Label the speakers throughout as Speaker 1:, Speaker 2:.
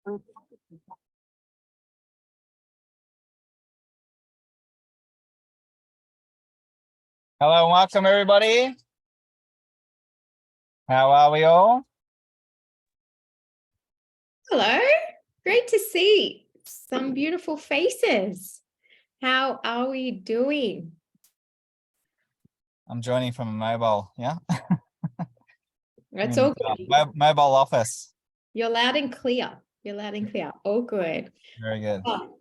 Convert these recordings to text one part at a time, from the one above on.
Speaker 1: Hello and welcome everybody. How are we all?
Speaker 2: Hello, great to see some beautiful faces. How are we doing?
Speaker 1: I'm joining from a mobile, yeah?
Speaker 2: That's all good.
Speaker 1: Mobile office.
Speaker 2: You're loud and clear. You're loud and clear. All good.
Speaker 1: Very good.
Speaker 2: Oh,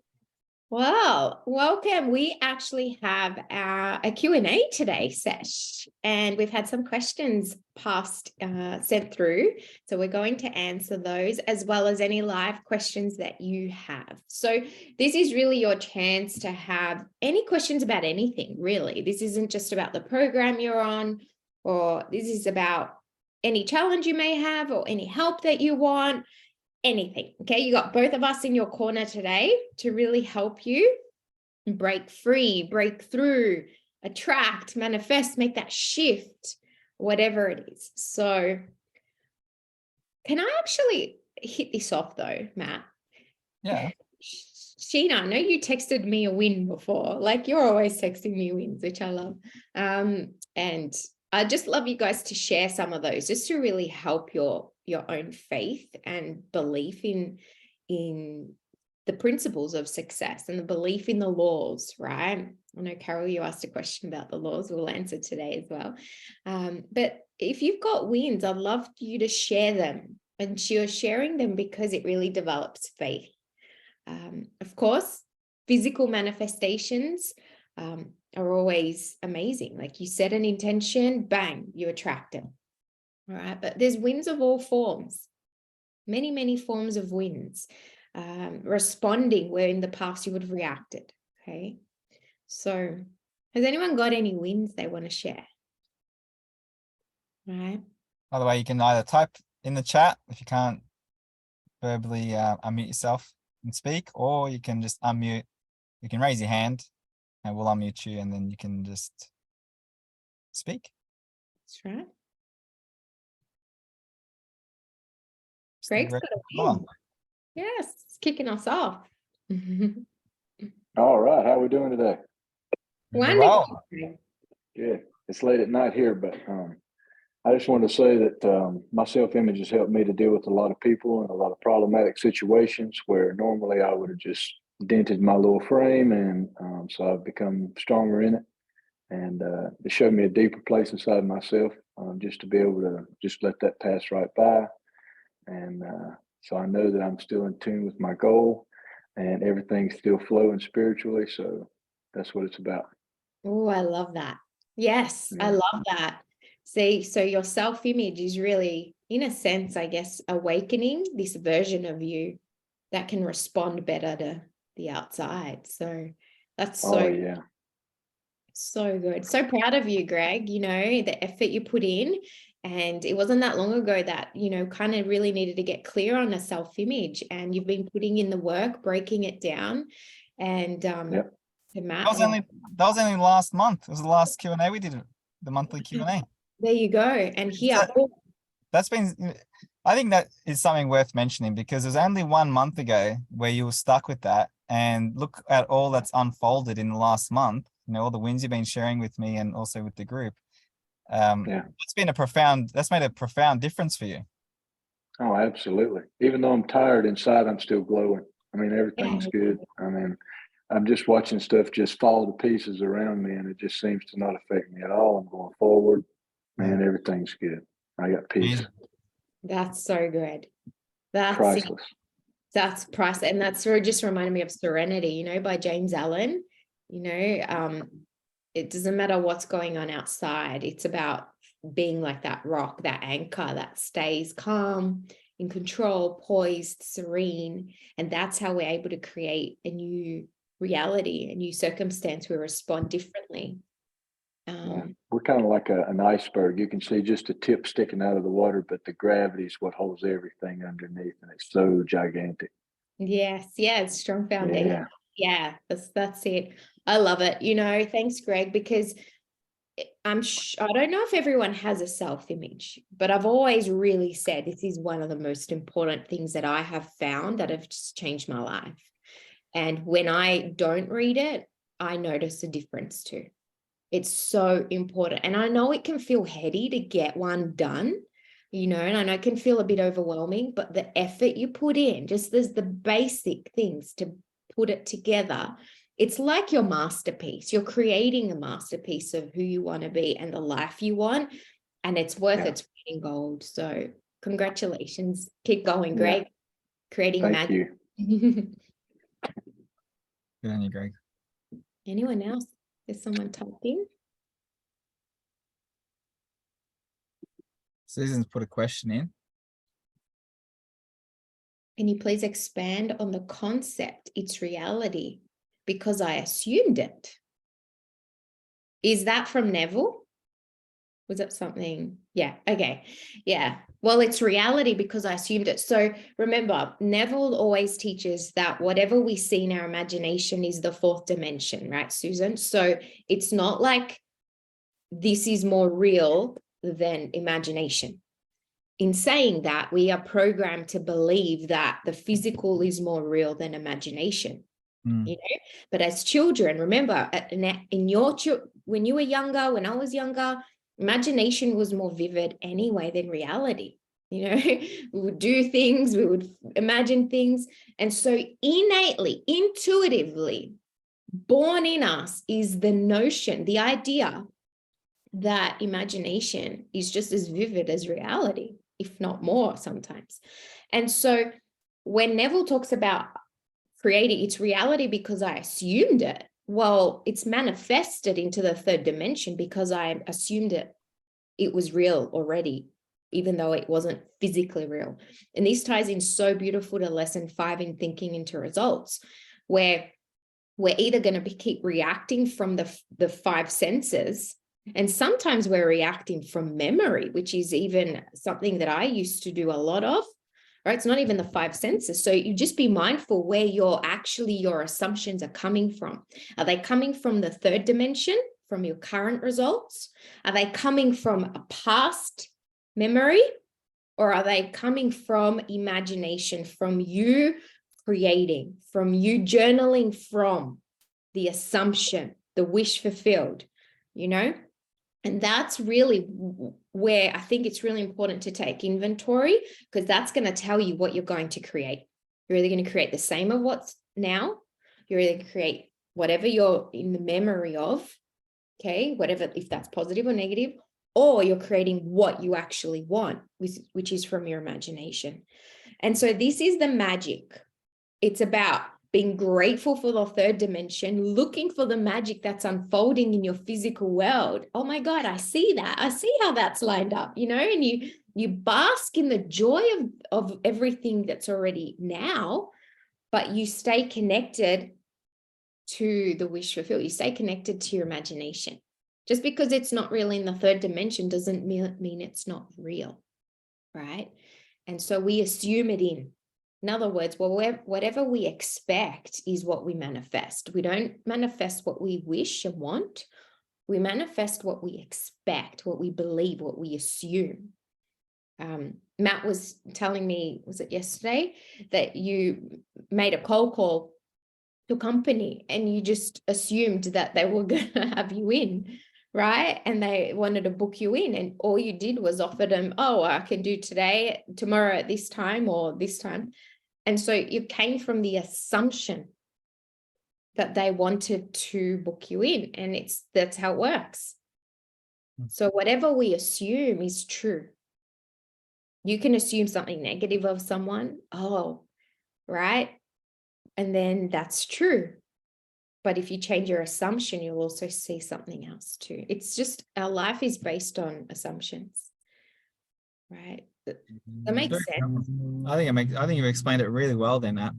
Speaker 2: well, welcome. We actually have a Q&A today, Sesh, and we've had some questions sent through. So we're going to answer those as well as any live questions that you have. So this is really your chance to have any questions about anything, really. This isn't just about the program you're on, or this is about any challenge you may have or any help that you want. Anything. Okay, you got both of us in your corner today to really help you break free, break through, attract, manifest, make that shift, whatever it is. So can I actually hit this off though, Matt?
Speaker 1: Yeah.
Speaker 2: Sheena, I know you texted me a win before. Like, you're always texting me wins, which I love. And I just love you guys to share some of those just to really help your own faith and belief in the principles of success and the belief in the laws, right? I know, Carol, you asked a question about the laws. We'll answer today as well. But if you've got wins, I'd love you to share them. And you're sharing them because it really develops faith. Of course, physical manifestations are always amazing. Like, you set an intention, bang, you attract it. All right. But there's wins of all forms, many, many forms of wins. Responding where in the past you would have reacted. Okay. So has anyone got any wins they want to share? All right.
Speaker 1: By the way, you can either type in the chat if you can't verbally unmute yourself and speak, or you can just unmute. You can raise your hand and we'll unmute you and then you can just speak.
Speaker 2: That's right. Greg's got a win. Yes, it's kicking us off.
Speaker 3: All right, how are we doing today?
Speaker 2: Wonderful.
Speaker 3: Good. It's late at night here, but I just wanted to say that my self-image has helped me to deal with a lot of people and a lot of problematic situations where normally I would have just dented my little frame, and so I've become stronger in it, and it showed me a deeper place inside myself, just to be able to just let that pass right by. And so I know that I'm still in tune with my goal and everything's still flowing spiritually. So that's what it's about.
Speaker 2: Oh, I love that. Yes, I love that. See, so your self-image is really, in a sense, I guess, awakening this version of you that can respond better to the outside. So that's so good. So proud of you, Greg, you know, the effort you put in. And it wasn't that long ago that, you know, kind of really needed to get clear on a self-image, and you've been putting in the work, breaking it down. And Matt,
Speaker 1: that was only last month. It was the last Q&A we did, the monthly Q&A.
Speaker 2: There you go. And here,
Speaker 1: that's been, I think that is something worth mentioning, because it was only 1 month ago where you were stuck with that, and look at all that's unfolded in the last month. You know, all the wins you've been sharing with me and also with the group. It's been that's made a profound difference for you.
Speaker 3: Oh, absolutely. Even though I'm tired inside, I'm still glowing. I mean, everything's good. I mean, I'm just watching stuff just fall to pieces around me, and it just seems to not affect me at all. I'm going forward, man. Everything's good. I got peace.
Speaker 2: That's so good. That's
Speaker 3: priceless.
Speaker 2: That's priceless. And that's just reminded me of Serenity, you know, by James Allen. You know, it doesn't matter what's going on outside. It's about being like that rock, that anchor that stays calm, in control, poised, serene. And that's how we're able to create a new reality, a new circumstance. We respond differently.
Speaker 3: We're kind of like an iceberg. You can see just a tip sticking out of the water, but the gravity is what holds everything underneath, and it's so gigantic.
Speaker 2: Yes, it's strong foundation. Yeah, that's it. I love it. You know, thanks, Greg, because I don't know if everyone has a self-image, but I've always really said this is one of the most important things that I have found that have just changed my life. And when I don't read it, I notice a difference too. It's so important. And I know it can feel heady to get one done, and I know it can feel a bit overwhelming, but the effort you put in, just there's the basic things to put it together. It's like your masterpiece. You're creating a masterpiece of who you want to be and the life you want, and it's worth its weight in gold. So congratulations. Keep going, Greg. Creating
Speaker 3: Thank
Speaker 2: magic.
Speaker 3: you.
Speaker 1: Good on you, Greg.
Speaker 2: Anyone else? Is someone typing?
Speaker 1: Susan's put a question in.
Speaker 2: Can you please expand on the concept, its reality, because I assumed it? Is that from Neville? Was that something? Yeah, okay. Yeah. Well, it's reality because I assumed it. So remember, Neville always teaches that whatever we see in our imagination is the fourth dimension, right, Susan? So it's not like this is more real than imagination. In saying that, we are programmed to believe that the physical is more real than imagination. But as children, remember, when you were younger, when I was younger, imagination was more vivid anyway than reality. We would do things, we would imagine things. And so innately, intuitively, born in us is the notion, the idea that imagination is just as vivid as reality, if not more sometimes. And so when Neville talks about creating its reality because I assumed it, well, it's manifested into the third dimension because I assumed it was real already, even though it wasn't physically real. And this ties in so beautiful to lesson 5 in thinking into results, where we're either going to keep reacting from the 5 senses, and sometimes we're reacting from memory, which is even something that I used to do a lot of. Right? It's not even the 5 senses. So you just be mindful where your assumptions are coming from. Are they coming from the third dimension, from your current results? Are they coming from a past memory? Or are they coming from imagination, from you creating, from you journaling, from the assumption, the wish fulfilled, And that's really where I think it's really important to take inventory, because that's going to tell you what you're going to create. You're either going to create the same of what's now, you're either going to create whatever you're in the memory of, okay, whatever, if that's positive or negative, or you're creating what you actually want, which is from your imagination. And so this is the magic. It's about being grateful for the third dimension, looking for the magic that's unfolding in your physical world. Oh my God, I see that. I see how that's lined up, and you bask in the joy of everything that's already now, but you stay connected to the wish fulfilled. You stay connected to your imagination. Just because it's not real in the third dimension doesn't mean it's not real, right? And so we assume it in. In other words, whatever we expect is what we manifest. We don't manifest what we wish and want. We manifest what we expect, what we believe, what we assume. Matt was telling me, was it yesterday, that you made a cold call to a company and you just assumed that they were going to have you in, right? And they wanted to book you in, and all you did was offer them, oh, I can do tomorrow at this time or this time. And so you came from the assumption that they wanted to book you in, and that's how it works. So whatever we assume is true. You can assume something negative of someone, right? And then that's true. But if you change your assumption, you'll also see something else too. It's just our life is based on assumptions, right? That makes sense.
Speaker 1: I think you've explained it really well then, Matt.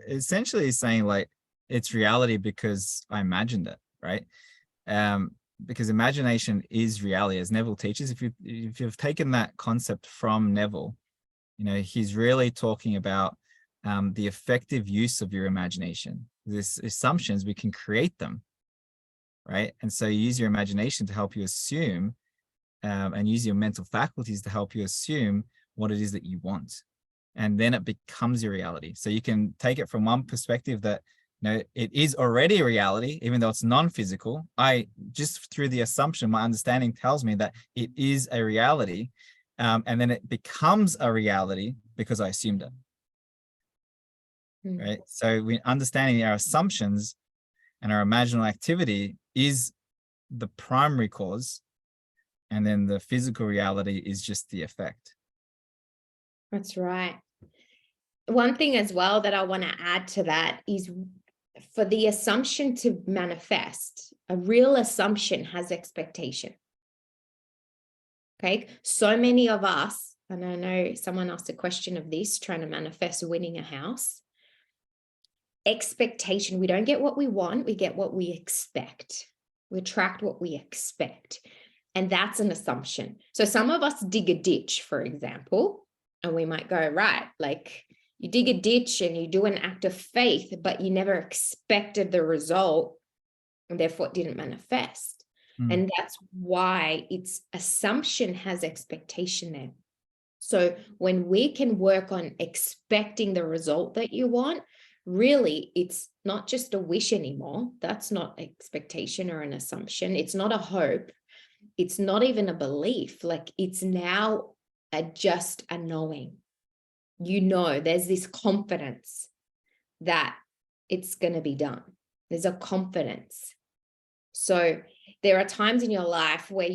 Speaker 1: Essentially saying like it's reality because I imagined it, right? Because imagination is reality, as Neville teaches. If you've taken that concept from Neville, he's really talking about the effective use of your imagination. These assumptions, we can create them, right? And so you use your imagination to help you assume, and use your mental faculties to help you assume what it is that you want. And then it becomes your reality. So you can take it from one perspective that, it is already a reality, even though it's non-physical. I just, through the assumption, my understanding tells me that it is a reality. And then it becomes a reality because I assumed it. Right. So we understanding our assumptions and our imaginal activity is the primary cause. And then the physical reality is just the effect.
Speaker 2: That's right. One thing as well that I want to add to that is, for the assumption to manifest, a real assumption has expectation. Okay. So many of us, and I know someone asked a question of this, trying to manifest winning a house. Expectation. We don't get what we want. We get what we expect. We attract what we expect. And that's an assumption. So some of us dig a ditch, for example, and we might go, right, like you dig a ditch and you do an act of faith, but you never expected the result, and therefore it didn't manifest. And that's why its assumption has expectation there. So when we can work on expecting the result that you want, really, it's not just a wish anymore. That's not expectation or an assumption. It's not a hope. It's not even a belief. Like, it's now just a knowing. There's this confidence that it's going to be done. There's a confidence. So there are times in your life where,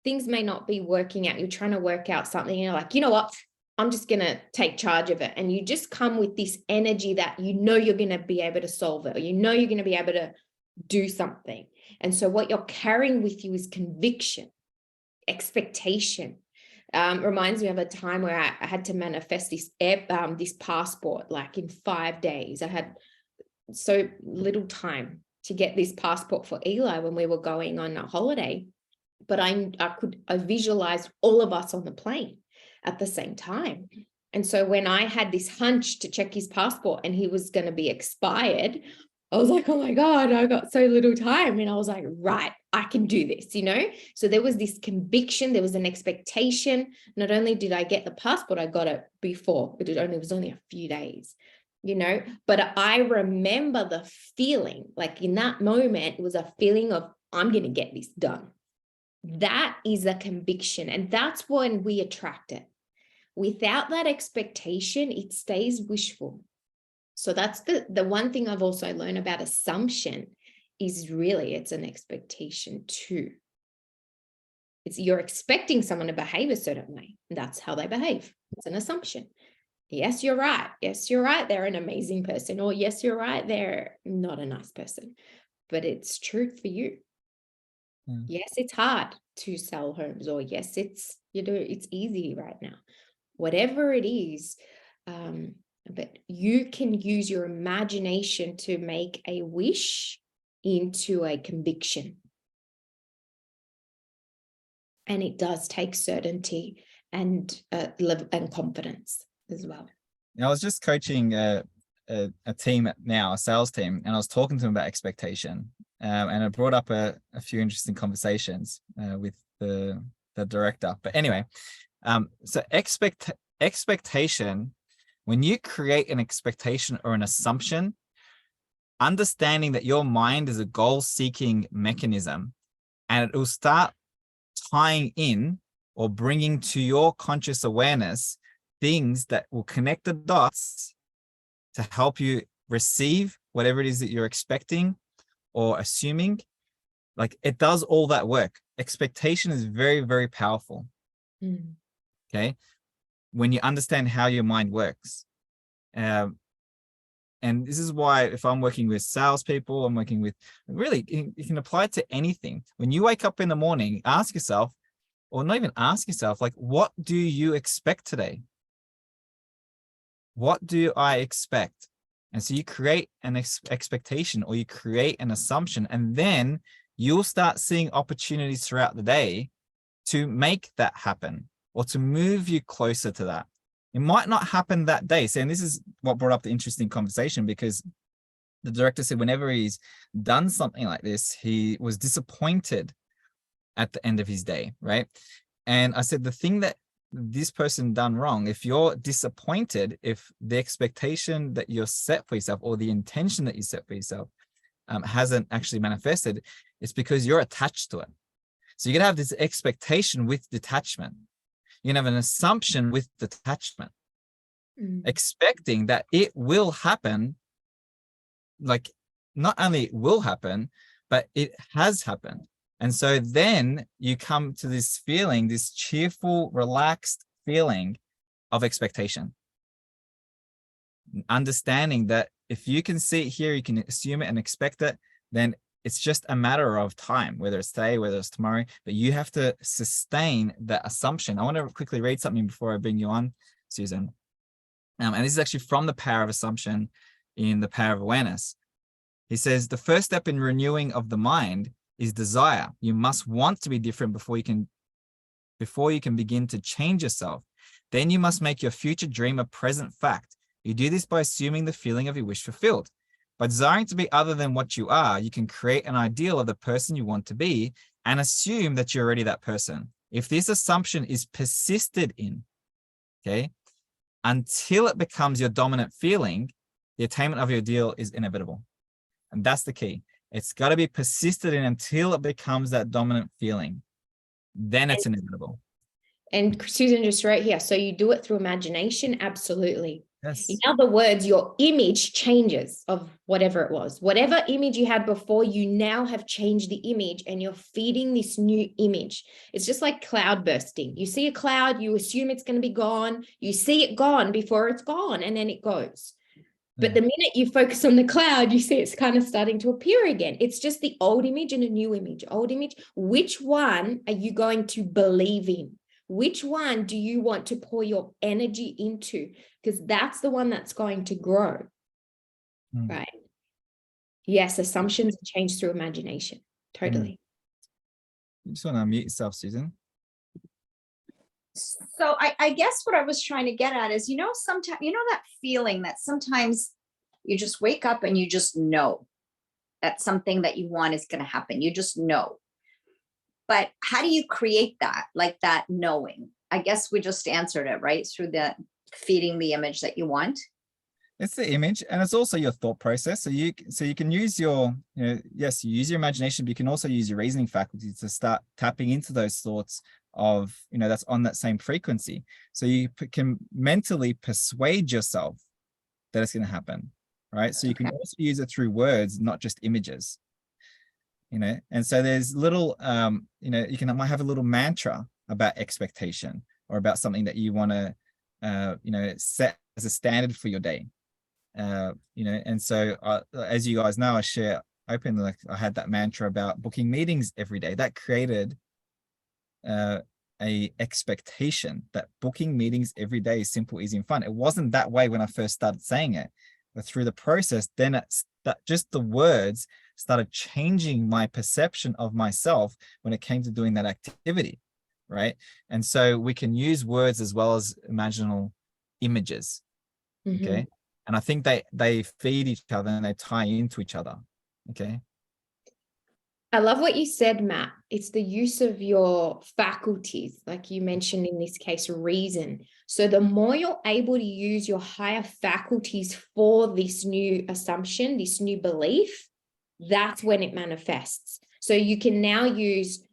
Speaker 2: things may not be working out. You're trying to work out something. And you're like, you know what? I'm just going to take charge of it. And you just come with this energy that you're going to be able to solve it, or you're going to be able to do something. And so what you're carrying with you is conviction, expectation. Reminds me of a time where I had to manifest this passport, like in 5 days. I had so little time to get this passport for Eli when we were going on a holiday. But I visualized all of us on the plane at the same time. And so when I had this hunch to check his passport and he was going to be expired, I was like, oh my God, I got so little time. And I was like, right, I can do this, So there was this conviction, there was an expectation. Not only did I get the passport, I got it before. It was only a few days, But I remember the feeling, like in that moment, it was a feeling of, I'm going to get this done. That is a conviction. And that's when we attract it. Without that expectation, it stays wishful. So that's the one thing I've also learned about assumption is really it's an expectation too. You're expecting someone to behave a certain way. And that's how they behave. It's an assumption. Yes, you're right. Yes, you're right. They're an amazing person. Or yes, you're right. They're not a nice person. But it's true for you. Yes, it's hard to sell homes, or yes, it's easy right now. Whatever it is, but you can use your imagination to make a wish into a conviction. And it does take certainty and confidence as well.
Speaker 1: I was just coaching a team now, a sales team, and I was talking to them about expectation. And it brought up a few interesting conversations with the director. But anyway, so expectation, when you create an expectation or an assumption, understanding that your mind is a goal-seeking mechanism, and it will start tying in or bringing to your conscious awareness things that will connect the dots to help you receive whatever it is that you're expecting or assuming. Like, it does all that work. Expectation is very, very powerful. Okay. When you understand how your mind works. And this is why, if I'm working with salespeople, I'm working with, really, you can apply it to anything. When you wake up in the morning, ask yourself, or not even ask yourself, like, what do you expect today? What do I expect? And so you create an expectation, or you create an assumption, and then you'll start seeing opportunities throughout the day to make that happen, or to move you closer to that. It might not happen that day. So, and this is what brought up the interesting conversation, because the director said whenever he's done something like this, he was disappointed at the end of his day, right? And I said, the thing that this person done wrong, if you're disappointed, if the expectation that you're set for yourself or the intention that you set for yourself hasn't actually manifested, it's because you're attached to it. So you're gonna have this expectation with detachment. You're gonna have an assumption with detachment, expecting that it will happen. Like, not only it will happen, but it has happened. And so then you come to this feeling, this cheerful, relaxed feeling of expectation. Understanding that if you can see it here, you can assume it and expect it, then it's just a matter of time, whether it's today, whether it's tomorrow, but you have to sustain that assumption. I want to quickly read something before I bring you on, Susan. And this is actually from The Power of Assumption in The Power of Awareness. He says, the first step in renewing of the mind is desire. You must want to be different before you can begin to change yourself. Then you must make your future dream a present fact. You do this by assuming the feeling of your wish fulfilled. By desiring to be other than what you are, you can create an ideal of the person you want to be and assume that you're already that person. If this assumption is persisted in, okay, until it becomes your dominant feeling, the attainment of your ideal is inevitable. And that's the key. It's got to be persisted in until it becomes that dominant feeling. Then it's inevitable.
Speaker 2: And Susan just wrote here, so you do it through imagination? Absolutely.
Speaker 1: Yes.
Speaker 2: In other words, your image changes of whatever it was. Whatever image you had before, you now have changed the image and you're feeding this new image. It's just like cloud bursting. You see a cloud, you assume it's going to be gone. You see it gone before it's gone, and then it goes. But the minute you focus on the cloud, you see it's kind of starting to appear again. It's just the old image and a new image. Old image. Which one are you going to believe in? Which one do you want to pour your energy into? Because that's the one that's going to grow, right? Yes, assumptions change through imagination. Totally.
Speaker 1: You just want to unmute yourself, Susan.
Speaker 4: So I guess what I was trying to get at is, sometimes, that feeling that sometimes you just wake up and you just know that something that you want is going to happen. You just know. But how do you create that, like that knowing? I guess we just answered it, right? Through the feeding the image that you want.
Speaker 1: It's the image, and it's also your thought process. So you can use your, yes, you use your imagination, but you can also use your reasoning faculty to start tapping into those thoughts of, that's on that same frequency. So you can mentally persuade yourself that it's going to happen, right? So you can also use it through words, not just images, and so there's little, you might have a little mantra about expectation or about something that you want to, set as a standard for your day. And so as you guys know, I share openly, like I had that mantra about booking meetings every day. That created a expectation that booking meetings every day is simple, easy, and fun. It wasn't that way when I first started saying it, but through the process, then just the words started changing my perception of myself when it came to doing that activity, right? And so we can use words as well as imaginal images, okay? And I think they feed each other and they tie into each other, okay?
Speaker 2: I love what you said, Matt. It's the use of your faculties, like you mentioned in this case, reason. So the more you're able to use your higher faculties for this new assumption, this new belief, that's when it manifests. So you can now use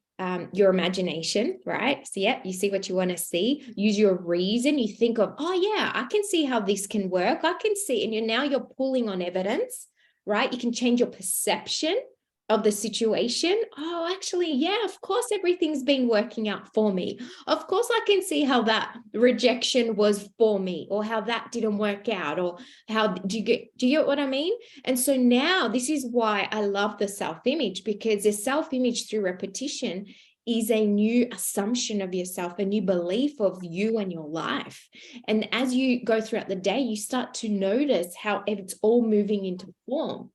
Speaker 2: your imagination, right? So yeah, you see what you want to see, use your reason. You think of, oh yeah, I can see how this can work. I can see, and you're pulling on evidence, right? You can change your perception of the situation. Oh, actually, yeah, of course, everything's been working out for me. Of course, I can see how that rejection was for me, or how that didn't work out, or how do you get what I mean? And so now this is why I love the self-image, because the self-image through repetition is a new assumption of yourself, a new belief of you and your life. And as you go throughout the day, you start to notice how it's all moving into form.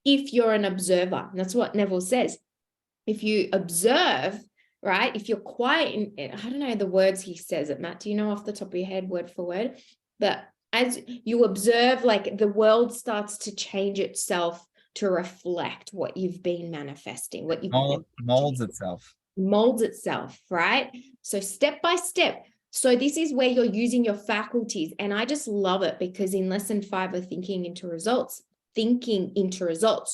Speaker 2: If you're an observer, and that's what Neville says. If you observe, right? If you're quiet, I don't know the words he says it, Matt. Do you know off the top of your head, word for word? But as you observe, like the world starts to change itself to reflect what you've been manifesting, what you've been
Speaker 1: molds itself.
Speaker 2: molds itself, right? So step by step. So this is where you're using your faculties. And I just love it because in lesson 5 of thinking into results,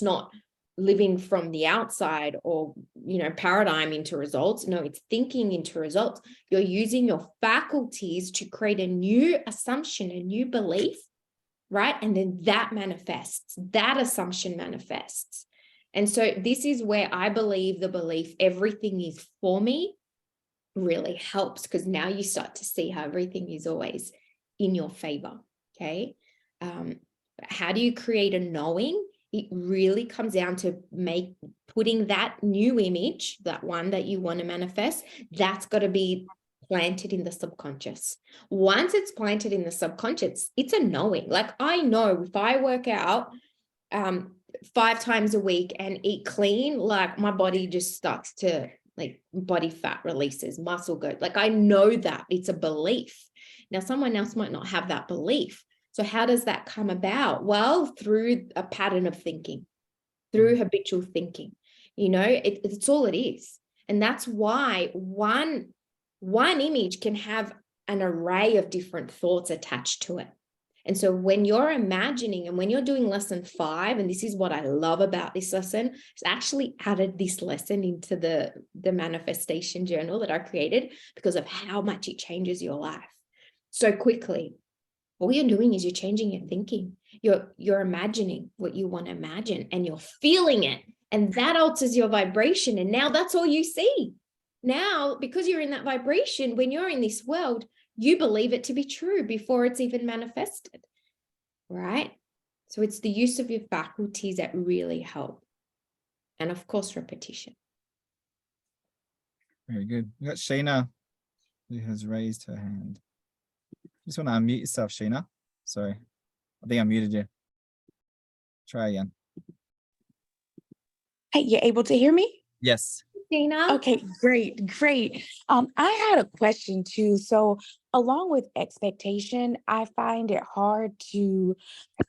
Speaker 2: not living from the outside or, paradigm into results. No, it's thinking into results. You're using your faculties to create a new assumption, a new belief, right? And then that manifests, that assumption manifests. And so this is where I believe the belief, everything is for me, really helps, because now you start to see how everything is always in your favor. Okay. How do you create a knowing? It really comes down to putting that new image, that one that you want to manifest, that's got to be planted in the subconscious. Once it's planted in the subconscious, it's a knowing. Like I know if I work out 5 times a week and eat clean, like my body just starts to, like, body fat releases, muscle growth. Like I know that it's a belief. Now someone else might not have that belief. So how does that come about? Well, through a pattern of thinking, through habitual thinking. It's all it is. And that's why one image can have an array of different thoughts attached to it. And so when you're imagining and when you're doing lesson 5, and this is what I love about this lesson, it's actually added this lesson into the manifestation journal that I created because of how much it changes your life so quickly. All you're doing is you're changing your thinking. You're imagining what you want to imagine and you're feeling it. And that alters your vibration. And now that's all you see. Now, because you're in that vibration, when you're in this world, you believe it to be true before it's even manifested, right? So it's the use of your faculties that really help. And of course, repetition.
Speaker 1: Very good. We got Sheena, who has raised her hand. Just want to unmute yourself, Sheena. Sorry. I think I muted you. Try again.
Speaker 5: Hey, you're able to hear me?
Speaker 1: Yes.
Speaker 2: Sheena?
Speaker 5: Okay, great. I had a question too. So along with expectation, I find it hard to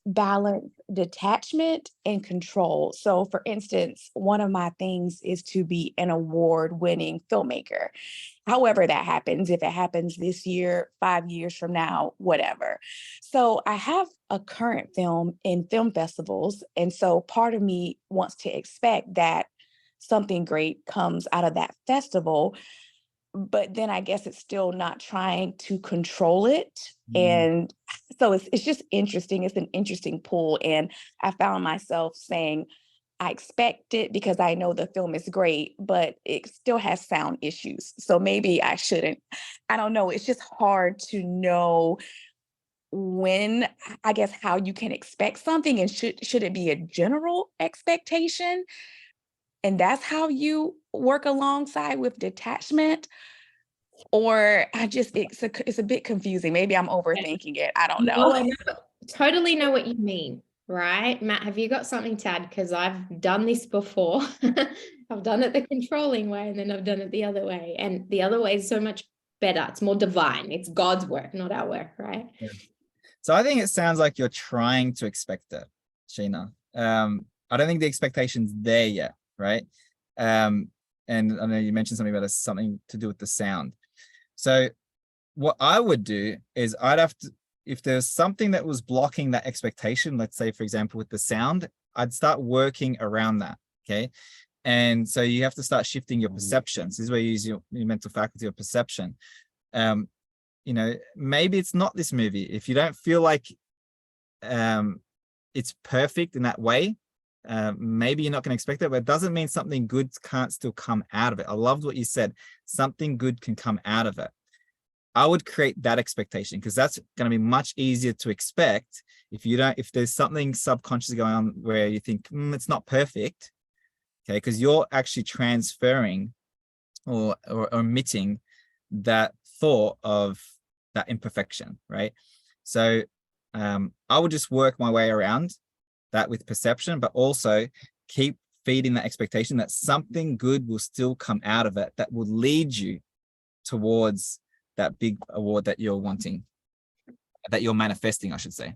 Speaker 5: balance detachment and control. So for instance, one of my things is to be an award-winning filmmaker. However that happens, if it happens this year, 5 years from now, whatever. So I have a current film in film festivals. And so part of me wants to expect that something great comes out of that festival. But then I guess it's still not trying to control it. And so it's just interesting. It's an interesting pull. And I found myself saying, I expect it because I know the film is great, but it still has sound issues. So maybe I shouldn't. I don't know. It's just hard to know when, I guess, how you can expect something, and should it be a general expectation? And that's how you work alongside with detachment? Or it's a bit confusing. Maybe I'm overthinking it. I don't know.
Speaker 2: No, I totally know what you mean, right? Matt, have you got something to add? Because I've done this before. I've done it the controlling way and then I've done it the other way. And the other way is so much better. It's more divine. It's God's work, not our work, right?
Speaker 1: Yeah. So I think it sounds like you're trying to expect it, Sheena. I don't think the expectation's there yet, right? And I know you mentioned something about something to do with the sound. So what I would do is I'd have to, if there's something that was blocking that expectation, let's say, for example, with the sound, I'd start working around that, okay? And so you have to start shifting your perceptions. This is where you use your mental faculty of perception. Maybe it's not this movie. If you don't feel like it's perfect in that way, maybe you're not going to expect it, but it doesn't mean something good can't still come out of it. I loved what you said. Something good can come out of it. I would create that expectation because that's going to be much easier to expect if there's something subconscious going on where you think it's not perfect, okay, because you're actually transferring or omitting that thought of that imperfection, right? So I would just work my way around that with perception, but also keep feeding that expectation that something good will still come out of it that will lead you towards that big award that you're wanting. that you're manifesting, I should say?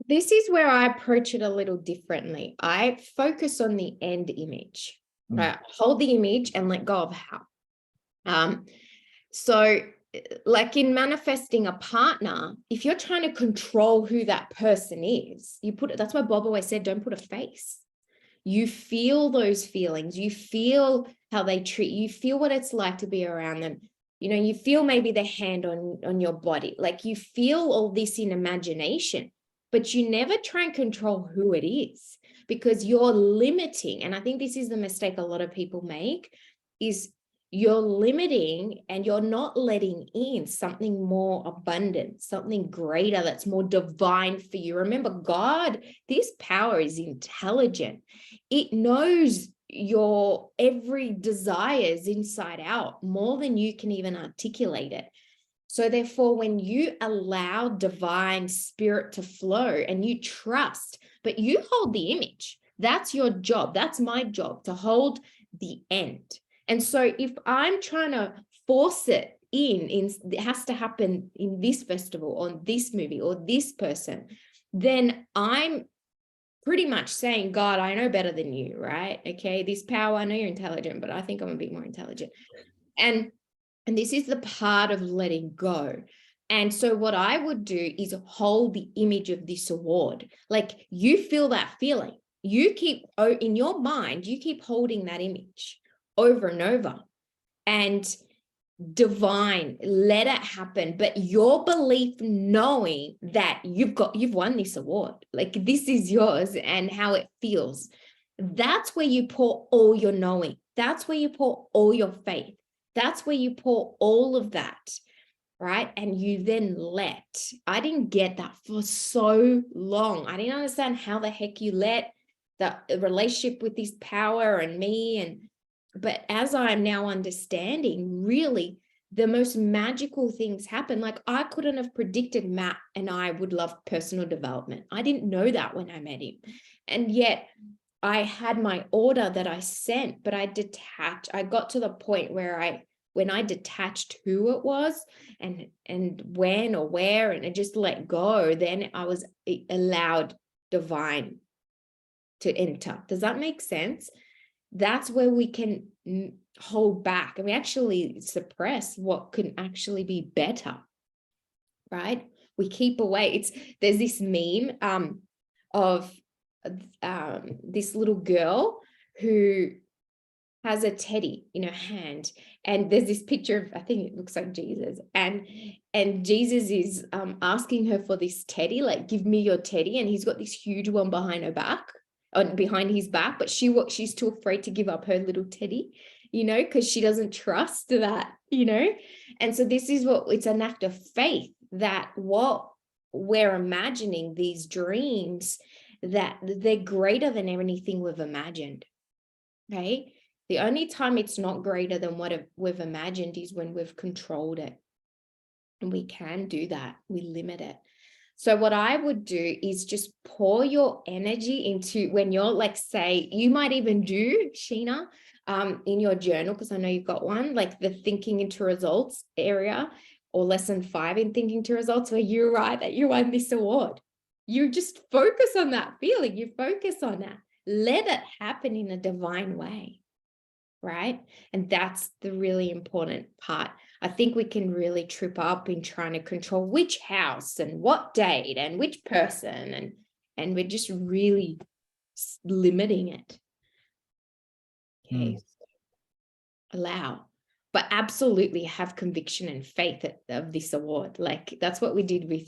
Speaker 2: This is where I approach it a little differently. I focus on the end image, right? Hold the image and let go of how. So like in manifesting a partner, if you're trying to control who that person is, you put it, that's why Bob always said, don't put a face. You feel those feelings, you feel how they treat you, feel what it's like to be around them. You know, you feel maybe their hand on your body, like you feel all this in imagination, but you never try and control who it is, because you're limiting. And I think this is the mistake a lot of people make, is you're limiting and you're not letting in something more abundant, something greater, that's more divine for you. Remember, God, this power is intelligent. It knows your every desires inside out more than you can even articulate it. So therefore, when you allow divine spirit to flow and you trust, but you hold the image, that's your job. That's my job, to hold the end. And so if I'm trying to force it it has to happen in this festival, on this movie, or this person, then I'm pretty much saying, God, I know better than you, right? Okay, this power, I know you're intelligent, but I think I'm a bit more intelligent. And this is the part of letting go. And so what I would do is hold the image of this award. Like, you feel that feeling. You keep, in your mind, you keep holding that image over and over, and divine, let it happen. But your belief, knowing that you've won this award, like this is yours, and how it feels, that's where you pour all your knowing. That's where you pour all your faith. That's where you pour all of that, right? And you then I didn't get that for so long. I didn't understand how the heck you let the relationship with this power and me, but as I'm now understanding, really, the most magical things happen. Like, I couldn't have predicted Matt and I would love personal development. I didn't know that when I met him. And yet I had my order that I sent, but I got to the point where when I detached who it was and when or where, and I just let go, then I was allowed divine to enter. Does that make sense? That's where we can hold back, and we actually suppress what can actually be better, right? We keep away. There's this meme of this little girl who has a teddy in her hand, and there's this picture of, I think it looks like Jesus, and Jesus is asking her for this teddy, like, give me your teddy, and he's got this huge one behind his back, but she's too afraid to give up her little teddy, because she doesn't trust that, and so this is it's an act of faith, that what we're imagining, these dreams, that they're greater than anything we've imagined. Okay, the only time it's not greater than what we've imagined is when we've controlled it, and we can do that. We limit it. So what I would do is just pour your energy into, when you're like, say, you might even do, Sheena, in your journal, because I know you've got one, like the thinking into results area, or lesson 5 in thinking to results, where you write that you won this award. You just focus on that feeling. You focus on that. Let it happen in a divine way, right? And that's the really important part. I think we can really trip up in trying to control which house and what date and which person, and we're just really limiting it. Okay. Allow, but absolutely have conviction and faith of this award. Like, that's what we did with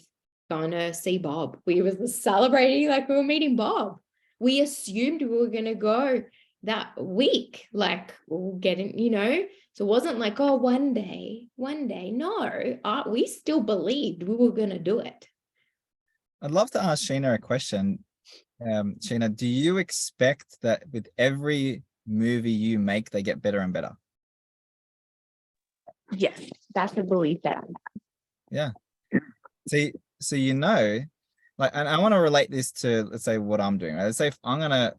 Speaker 2: going to see Bob. We were celebrating like we were meeting Bob. We assumed we were going to go that week, like we'll get in, so it wasn't like, oh, one day. No, we still believed we were going to do it.
Speaker 1: I'd love to ask Sheena a question. Sheena, do you expect that with every movie you make, they get better and better?
Speaker 5: Yes, that's the belief that I have.
Speaker 1: Yeah. See, so like, and I want to relate this to, let's say, what I'm doing. Right? Let's say if I'm gonna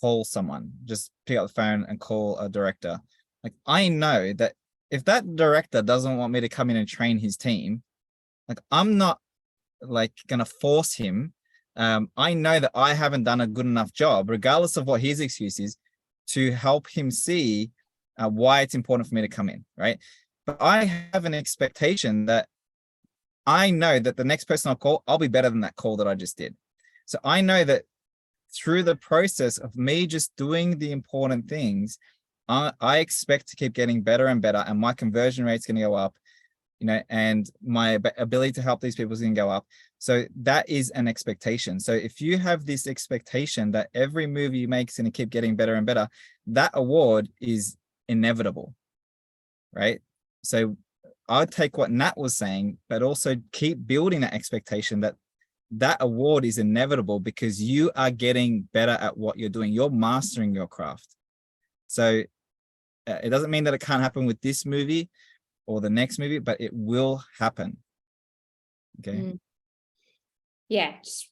Speaker 1: call someone, just pick up the phone and call a director. Like, I know that if that director doesn't want me to come in and train his team, Like, I'm not like gonna force him. I know that I haven't done a good enough job, regardless of what his excuse is, to help him see why it's important for me to come in, right? But I have an expectation that I know that the next person I'll call, I'll be better than that call that I just did. So I know that through the process of me just doing the important things, I expect to keep getting better and better, and my conversion rate's going to go up, and my ability to help these people is going to go up. So that is an expectation. So if you have this expectation that every move you make is going to keep getting better and better, that award is inevitable, right? So I'd take what Nat was saying, but also keep building that expectation that that award is inevitable, because you are getting better at what you're doing. You're mastering your craft. So it doesn't mean that it can't happen with this movie or the next movie, but it will happen. Okay.
Speaker 2: Yeah. Just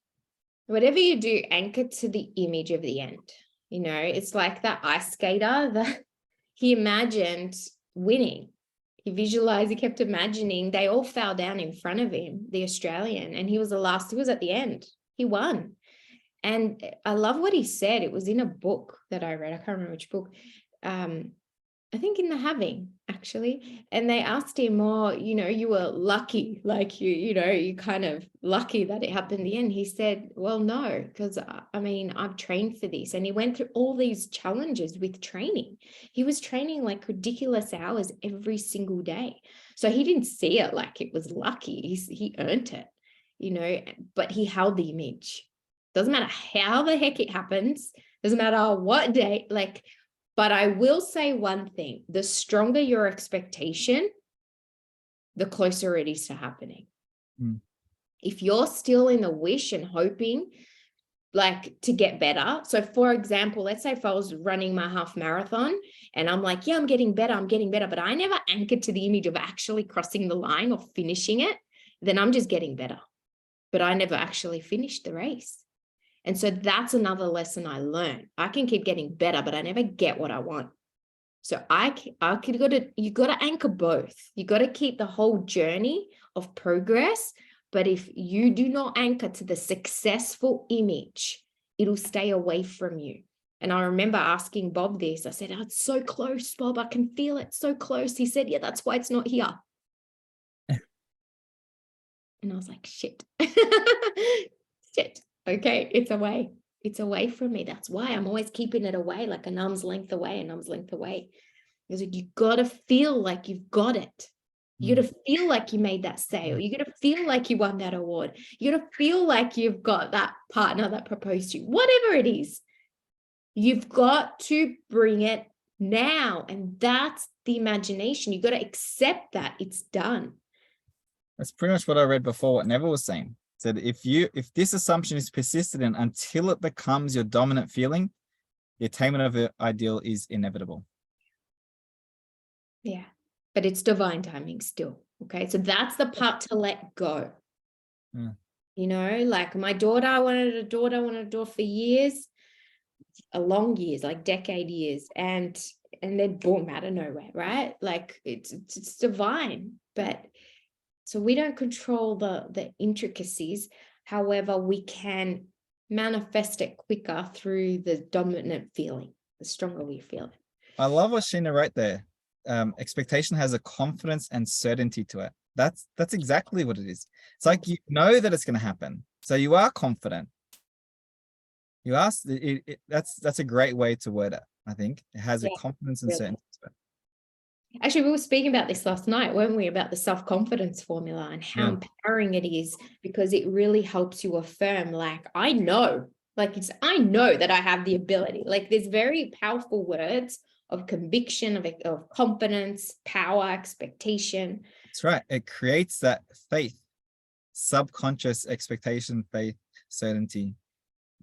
Speaker 2: whatever you do, anchor to the image of the end. It's like that ice skater that he imagined winning. He kept imagining they all fell down in front of him, the Australian, and he was the last. He was at the end. He won. And I love what he said. It was in a book that I read. I can't remember which book. I think in The Having, actually. And they asked him, you were lucky, like you kind of lucky that it happened in the end. He said, well, no, because I've trained for this. And he went through all these challenges with training. He was training like ridiculous hours every single day. So he didn't see it like it was lucky. He earned it, but he held the image. Doesn't matter how the heck it happens. Doesn't matter what day, but I will say one thing: the stronger your expectation, the closer it is to happening. If you're still in the wish and hoping to get better. So for example, let's say if I was running my half marathon and I'm like, yeah, I'm getting better, but I never anchored to the image of actually crossing the line or finishing it, then I'm just getting better. But I never actually finished the race. And so that's another lesson I learned. I can keep getting better, but I never get what I want. So you got to anchor both. You got to keep the whole journey of progress. But if you do not anchor to the successful image, it'll stay away from you. And I remember asking Bob this. I said, oh, it's so close, Bob. I can feel it so close. He said, yeah, that's why it's not here. And I was like, shit. Shit. Okay, it's away. It's away from me. That's why I'm always keeping it away, like an arm's length away, Because you got to feel like you've got it. You got to feel like you made that sale. You got to feel like you won that award. You got to feel like you've got that partner that proposed to you. Whatever it is, you've got to bring it now. And that's the imagination. You got to accept that it's done.
Speaker 1: That's pretty much what I read before, what Neville was saying. Said if this assumption is persistent until it becomes your dominant feeling, the attainment of the ideal is inevitable.
Speaker 2: Yeah, but it's divine timing still. Okay, so that's the part to let go. Like my daughter, I wanted a daughter for years, long years, like decade years, and then boom, out of nowhere, right? Like it's divine, but. So we don't control the intricacies. However, we can manifest it quicker through the dominant feeling, the stronger we feel it.
Speaker 1: I love what Sheena wrote there. Expectation has a confidence and certainty to it. That's exactly what it is. It's like you know that it's going to happen. So you are confident. You ask, that's a great way to word it, I think. It has a confidence and certainty to it.
Speaker 2: Actually, we were speaking about this last night, weren't we, about the self-confidence formula and how empowering it is, because it really helps you affirm, I know that I have the ability. There's very powerful words of conviction, of confidence, power, expectation.
Speaker 1: That's right. It creates that faith, subconscious expectation, faith, certainty.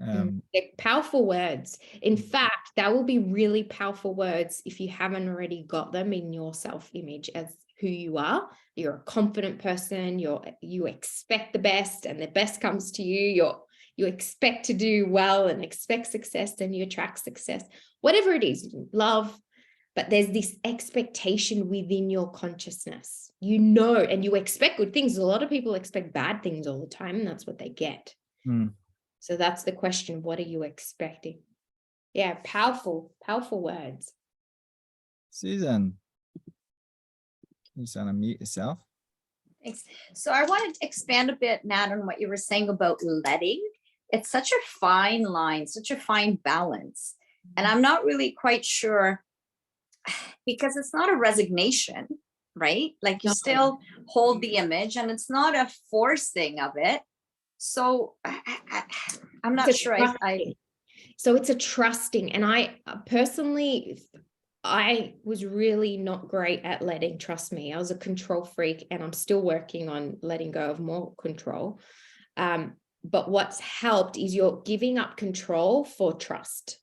Speaker 2: They're powerful words. In fact, that will be really powerful words if you haven't already got them in your self-image as who you are. You're a confident person. You expect the best, and the best comes to you. You expect to do well and expect success, and you attract success. Whatever it is, love. but there's this expectation within your consciousness, you know, and you expect good things. A lot of people expect bad things all the time, and that's what they get. So that's the question. What are you expecting? Yeah, powerful words.
Speaker 1: Susan, you just unmute yourself.
Speaker 4: Thanks. So I wanted to expand a bit, Nat, on what you were saying about letting. It's such a fine line, such a fine balance. And I'm not really quite sure, because it's not a resignation, right? Like you still hold the image and it's not a forcing of it. So I'm not sure.
Speaker 2: So it's a trusting. And I personally, I was really not great at letting, trust me. I was a control freak, and I'm still working on letting go of more control. But what's helped is you're giving up control for trust.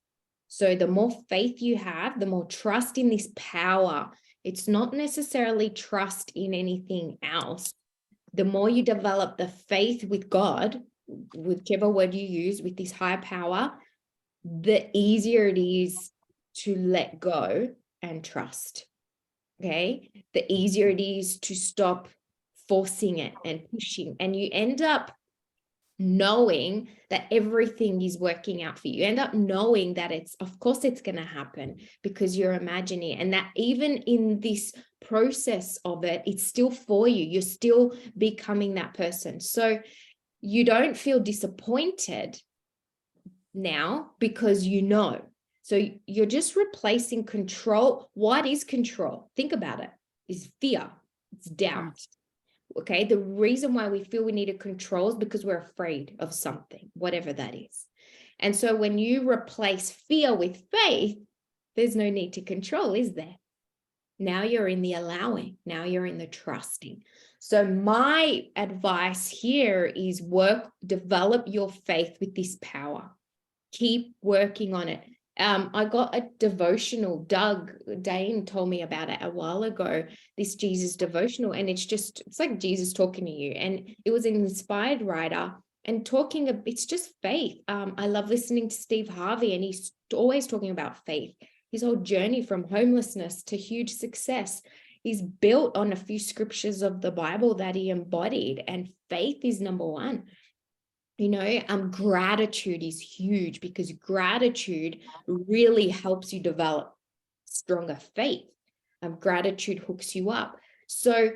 Speaker 2: So the more faith you have, the more trust in this power. It's not necessarily trust in anything else. The more you develop the faith with God, whichever word you use, with this higher power, the easier it is to let go and trust. Okay. The easier it is to stop forcing it and pushing. And you end up knowing that everything is working out for you. You end up knowing that of course it's going to happen, because you're imagining, and that even in this process of it, it's still for you. You're still becoming that person. So you don't feel disappointed now, because you know. So you're just replacing control. What is control? Think about it. Is fear. It's doubt. Okay. The reason why we feel we need to control is because we're afraid of something, whatever that is. And so when you replace fear with faith, there's no need to control, is there? Now you're in the allowing. Now you're in the trusting. So my advice here is develop your faith with this power. Keep working on it. I got a devotional. Doug Dane told me about it a while ago, this Jesus devotional, and it's like Jesus talking to you. And it was an inspired writer and it's just faith. I love listening to Steve Harvey, and he's always talking about faith. His whole journey from homelessness to huge success is built on a few scriptures of the Bible that he embodied, and faith is number one. You know, gratitude is huge, because gratitude really helps you develop stronger faith. Gratitude hooks you up. So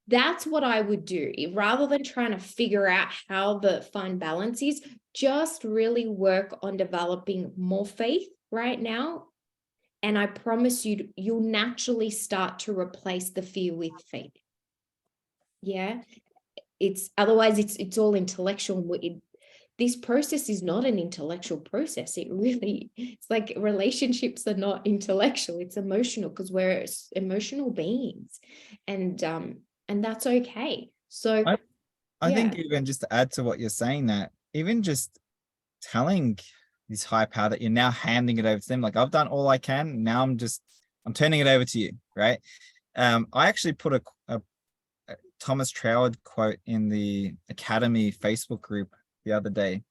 Speaker 2: that's what I would do. Rather than trying to figure out how the fine balance is, just really work on developing more faith right now. And I promise you, you'll naturally start to replace the fear with faith. Yeah. Otherwise it's all intellectual. This process is not an intellectual process. It's like relationships are not intellectual, it's emotional, because we're emotional beings, and that's okay. So
Speaker 1: I think even just to add to what you're saying, that even just telling this high power that you're now handing it over to them, like, I've done all I can, now I'm turning it over to you, right? I actually put a Thomas Troward quote in the Academy Facebook group the other day.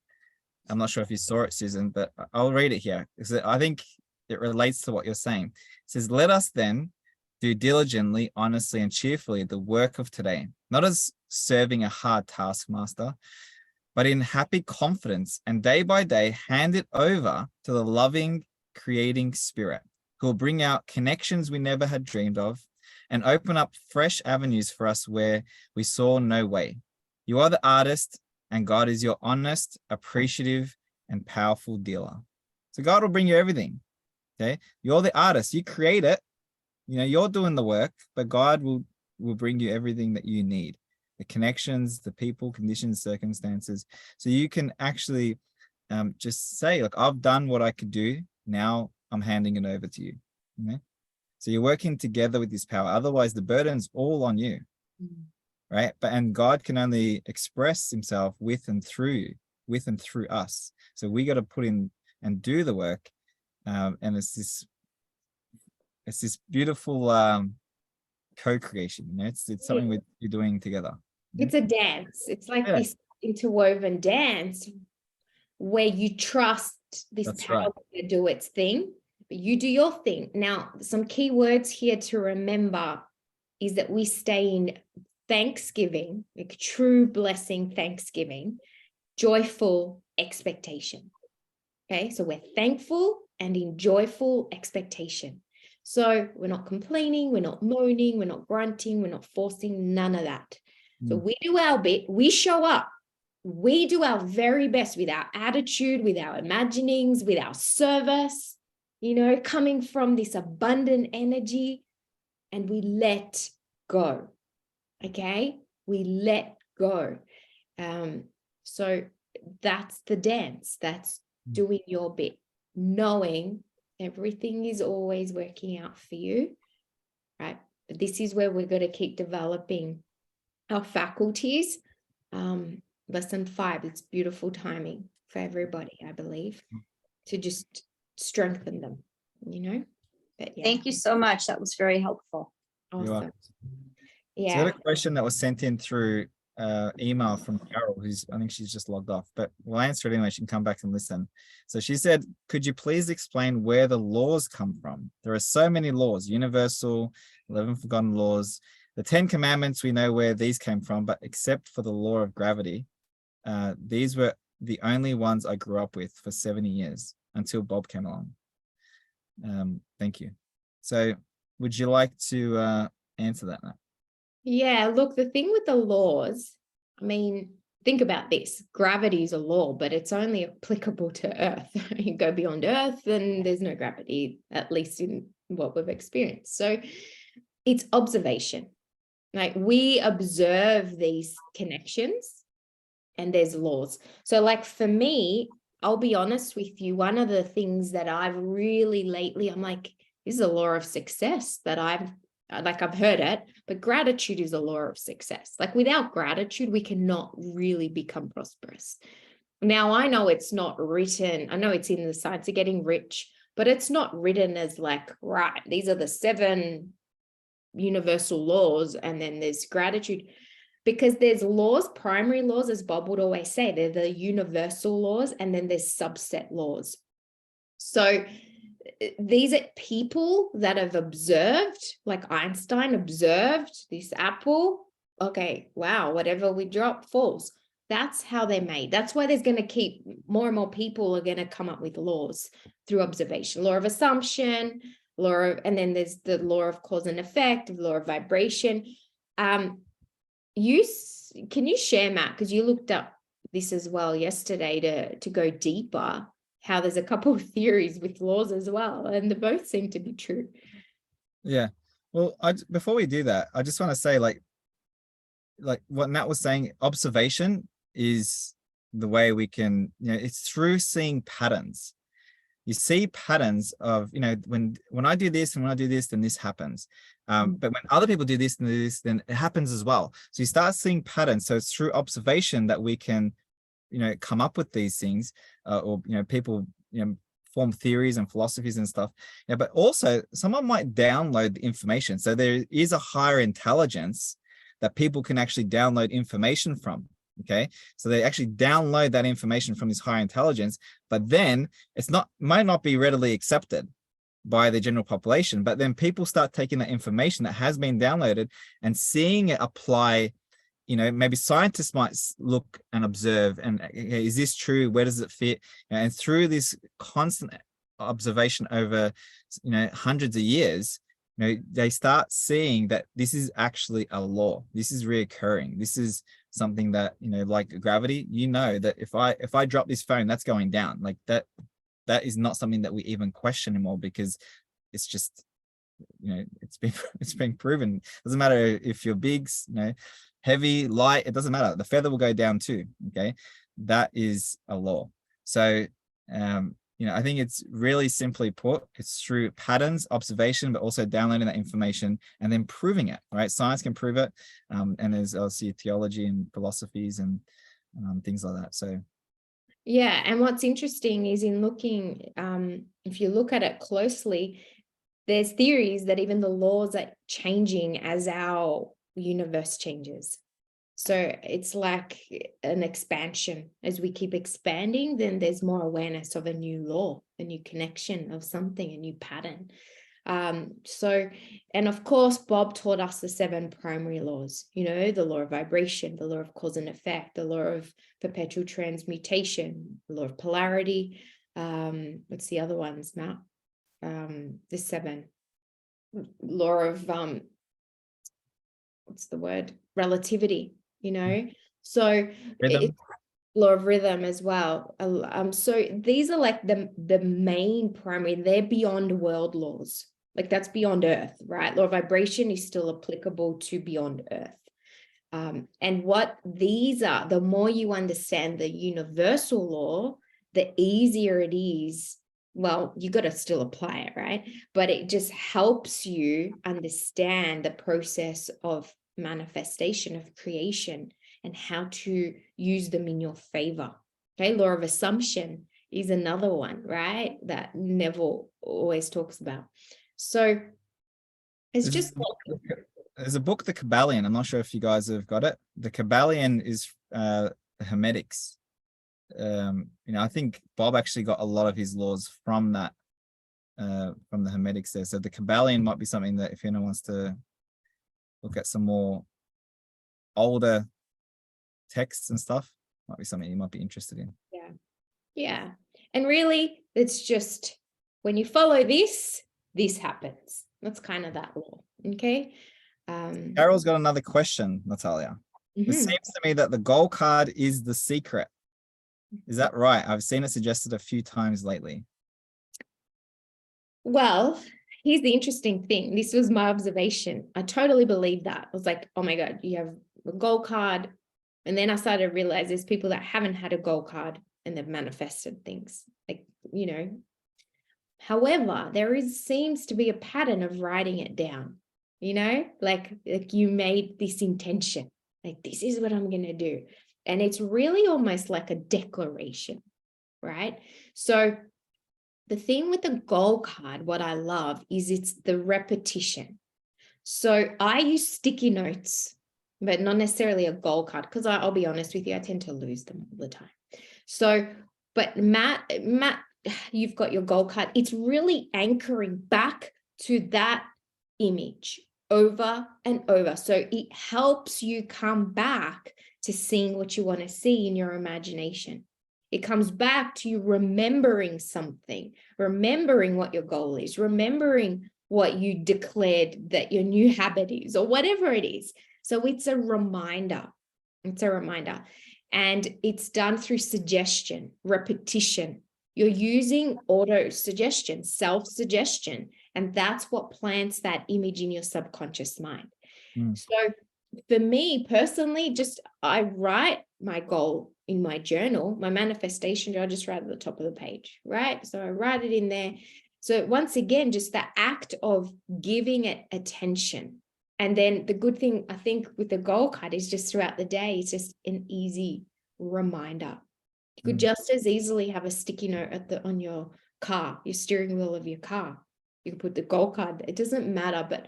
Speaker 1: I'm not sure if you saw it, Susan, but I'll read it here, because I think it relates to what you're saying. It says, "Let us then do diligently, honestly, and cheerfully the work of today, not as serving a hard taskmaster, but in happy confidence, and day by day hand it over to the loving, creating Spirit, who will bring out connections we never had dreamed of and open up fresh avenues for us where we saw no way. You are the artist, and God is your honest, appreciative, and powerful dealer." So God will bring you everything. Okay. You're the artist. You create it. You know, you're doing the work, but God will bring you everything that you need. The connections, the people, conditions, circumstances. So you can actually just say, look, I've done what I could do. Now I'm handing it over to you. Okay? So you're working together with this power. Otherwise, the burden's all on you. Right? And God can only express himself with and through us. So we got to put in and do the work. And it's this beautiful co-creation. You know, it's something you're doing together.
Speaker 2: It's a dance. It's like this interwoven dance where you trust this power to do its thing, you do your thing. Now, some key words here to remember is that we stay in thanksgiving, like true blessing, thanksgiving, joyful expectation. Okay, so we're thankful and in joyful expectation. So we're not complaining, we're not moaning, we're not grunting, we're not forcing, none of that. So we do our bit, we show up, we do our very best with our attitude, with our imaginings, with our service, you know, coming from this abundant energy, and we let go. Okay, we let go. So that's the dance. That's doing your bit, knowing everything is always working out for you, right? But this is where we're going to keep developing our faculties. Lesson 5, it's beautiful timing for everybody, I believe, to just strengthen them, you know. But yeah.
Speaker 4: Thank you so much. That was very helpful.
Speaker 1: You're
Speaker 2: Awesome.
Speaker 1: welcome. So I
Speaker 2: Yeah.
Speaker 1: had a question that was sent in through email from Carol, who's, I think she's just logged off, but we'll answer it anyway. She can come back and listen. So she said, could you please explain where the laws come from? There are so many laws, universal, 11 forgotten laws. The 10 commandments, we know where these came from, but except for the law of gravity, these were the only ones I grew up with for 70 years until Bob came along. Thank you. So would you like to answer that now?
Speaker 2: Yeah, look, the thing with the laws, I mean, think about this. Gravity is a law, but it's only applicable to Earth. You go beyond Earth and there's no gravity, at least in what we've experienced. So it's observation. Like we observe these connections and there's laws. So like for me, I'll be honest with you, one of the things that I've really lately, I'm like, this is a law of success that I've heard it, but gratitude is a law of success. Like without gratitude, we cannot really become prosperous. Now, I know it's not written, I know it's in the science of getting rich, but it's not written as like, right, these are the 7 universal laws, and then there's gratitude. Because there's laws, primary laws, as Bob would always say, they're the universal laws, and then there's subset laws. So these are people that have observed, like Einstein observed this apple. Okay, wow, whatever we drop falls. That's how they're made. That's why there's going to keep more and more people are going to come up with laws through observation. Law of assumption, and then there's the law of cause and effect, law of vibration. Can you share, Matt, because you looked up this as well yesterday to go deeper, how there's a couple of theories with laws as well, and they both seem to be true.
Speaker 1: Yeah. Well, before we do that, I just want to say, like what Nat was saying, observation is the way we can, it's through seeing patterns. You see patterns of, when I do this and when I do this, then this happens. But when other people do this and this, then it happens as well. So you start seeing patterns. So it's through observation that we can, come up with these things, or people, form theories and philosophies and stuff. Yeah, but also someone might download the information. So there is a higher intelligence that people can actually download information from. Okay, so they actually download that information from this higher intelligence, but then might not be readily accepted by the general population. But then people start taking that information that has been downloaded and seeing it apply. Maybe scientists might look and observe, and okay, is this true? Where does it fit? And through this constant observation over, hundreds of years, they start seeing that this is actually a law. This is reoccurring. This is something that, like gravity, that if I drop this phone, that's going down. Like that is not something that we even question anymore, because it's just, it's been proven. Doesn't matter if you're big, heavy, light, it doesn't matter. The feather will go down too. Okay. That is a law. So, I think it's really simply put, it's through patterns, observation, but also downloading that information and then proving it, right? Science can prove it. And there's obviously theology and philosophies and things like that. So,
Speaker 2: yeah. And what's interesting is in looking, if you look at it closely, there's theories that even the laws are changing as our universe changes. So it's like an expansion. As we keep expanding, then there's more awareness of a new law, a new connection of something, a new pattern. And of course, Bob taught us the 7 primary laws, the law of vibration, the law of cause and effect, the law of perpetual transmutation, the law of polarity. What's the other ones, Matt? The 7. Law of, what's the word? Relativity, So
Speaker 1: Rhythm.
Speaker 2: Law of rhythm as well. So these are like the main primary, they're beyond world laws. Like that's beyond earth, right? Law of vibration is still applicable to beyond earth. And what these are, the more you understand the universal law, the easier it is. Well, you got to still apply it, right? But it just helps you understand the process of manifestation, of creation, and how to use them in your favor. Okay, law of assumption is another one, right? That Neville always talks about. So it's just
Speaker 1: there's a book, The Kabbalion. I'm not sure if you guys have got it. The Kabbalion is the Hermetics. I think Bob actually got a lot of his laws from that, from the Hermetics there. So the Kabbalion might be something that if anyone wants to look at some more older texts and stuff, might be something you might be interested in.
Speaker 2: Yeah. And really, it's just when you follow this happens. That's kind of that law. Okay.
Speaker 1: Carol's got another question, Natalia. It seems to me that the goal card is the secret. Is that right? I've seen it suggested a few times lately.
Speaker 2: Well, here's the interesting thing. This was my observation. I totally believe that. I was like, oh my God, you have a goal card. And then I started to realize there's people that haven't had a goal card and they've manifested things. Like, However, there seems to be a pattern of writing it down, like you made this intention, like this is what I'm going to do. And it's really almost like a declaration, right? So the thing with the goal card, what I love is it's the repetition. So I use sticky notes, but not necessarily a goal card, because I'll be honest with you, I tend to lose them all the time. So, but Matt, you've got your goal card. It's really anchoring back to that image over and over. So it helps you come back to seeing what you want to see in your imagination. It comes back to you remembering something, remembering what your goal is, remembering what you declared that your new habit is, or whatever it is. So it's a reminder. It's a reminder. And it's done through suggestion, repetition. You're using auto suggestion, self-suggestion, and that's what plants that image in your subconscious mind. So for me personally, I write my goal in my journal, my manifestation, I just write at the top of the page, right? So I write it in there. So once again, just the act of giving it attention. And then the good thing, I think, with the goal card is just throughout the day, it's just an easy reminder. You could just as easily have a sticky note on your car, your steering wheel of your car. You could put the goal card. It doesn't matter, but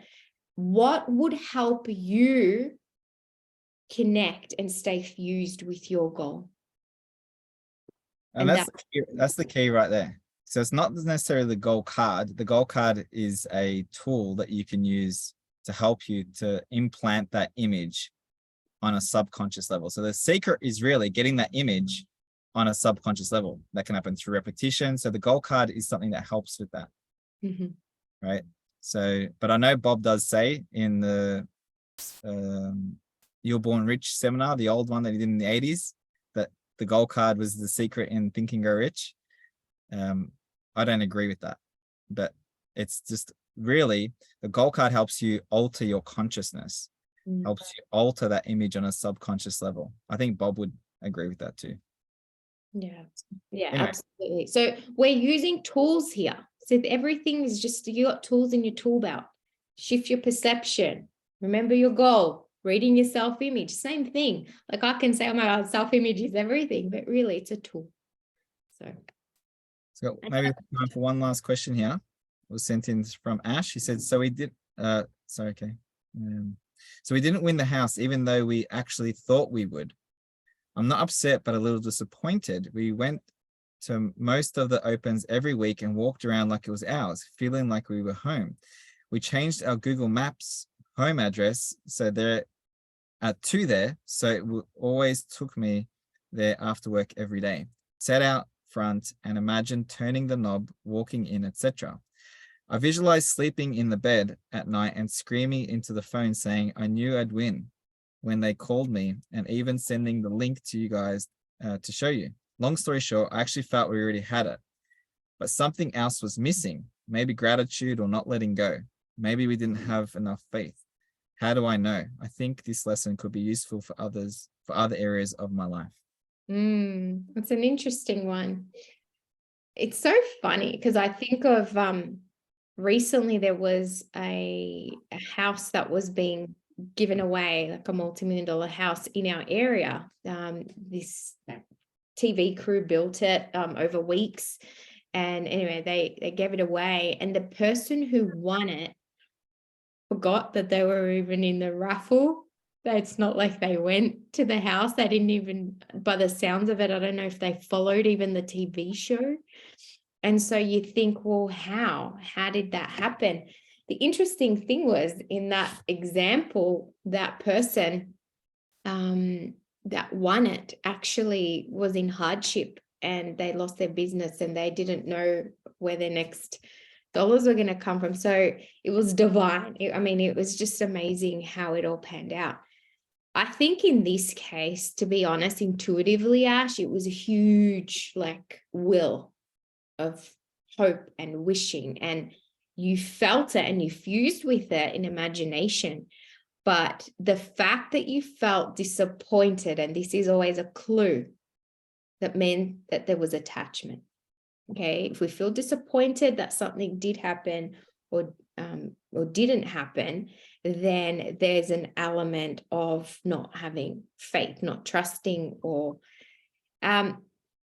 Speaker 2: what would help you connect and stay fused with your goal?
Speaker 1: And that's the key right there. So it's not necessarily the goal card. The goal card is a tool that you can use to help you to implant that image on a subconscious level. So the secret is really getting that image on a subconscious level. That can happen through repetition. So the goal card is something that helps with that. Right. So, but I know Bob does say in the You're Born Rich seminar, the old one that he did in the 80s, that the goal card was the secret in Think and Grow Rich. I don't agree with that, but it's just really the goal card helps you alter your consciousness, helps you alter that image on a subconscious level. I think Bob would agree with that too.
Speaker 2: Yeah,
Speaker 1: Anyway.
Speaker 2: Absolutely. So we're using tools here. So everything is just, you got tools in your tool belt. Shift your perception. Remember your goal. Reading your self-image, same thing. Like I can say, oh my God, self-image is everything, but really it's a tool.
Speaker 1: So maybe time for one last question here. It was sent in from Ash. He said, so he did, sorry, okay. So we didn't win the house, even though we actually thought we would. I'm not upset, but a little disappointed. We went to most of the opens every week and walked around like it was ours, feeling like we were home. We changed our Google Maps home address so there to there, so it always took me there after work every day. Sat out front and imagined turning the knob, walking in, etc. I visualized sleeping in the bed at night and screaming into the phone saying I knew I'd win when they called me, and even sending the link to you guys to show you. Long story short, I actually felt we already had it, but something else was missing. Maybe gratitude or not letting go. Maybe we didn't have enough faith. How do I know? I think this lesson could be useful for others, for other areas of my life.
Speaker 2: That's an interesting one. It's so funny because I think of recently there was a house that was being given away, like a multi-million-dollar house in our area. This TV crew built it over weeks, and anyway, they gave it away, and the person who won it forgot that they were even in the raffle. It's not like they went to the house. They didn't even, by the sounds of it, I don't know if they followed even the TV show. And so you think, well, how did that happen? The interesting thing was, in that example, that person that won it actually was in hardship, and they lost their business and they didn't know where their next dollars were going to come from. So it was divine. It was just amazing how it all panned out. I think in this case, to be honest, intuitively, Ash, it was a huge will of hope and wishing, and you felt it and you fused with it in imagination. But the fact that you felt disappointed, and this is always a clue, that meant that there was attachment. Okay, if we feel disappointed that something did happen or didn't happen, then there's an element of not having faith, not trusting, or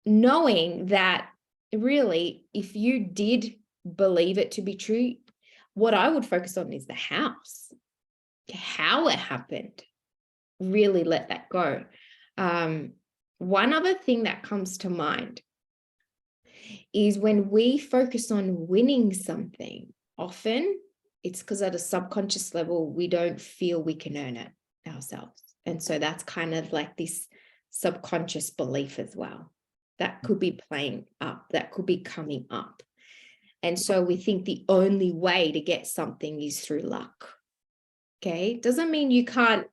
Speaker 2: knowing that really, if you did believe it to be true, what I would focus on is the house, how it happened. Really let that go. One other thing that comes to mind is when we focus on winning something, often it's because at a subconscious level, we don't feel we can earn it ourselves. And so that's kind of like this subconscious belief as well. That could be playing up, that could be coming up. And so we think the only way to get something is through luck. Okay, doesn't mean you can't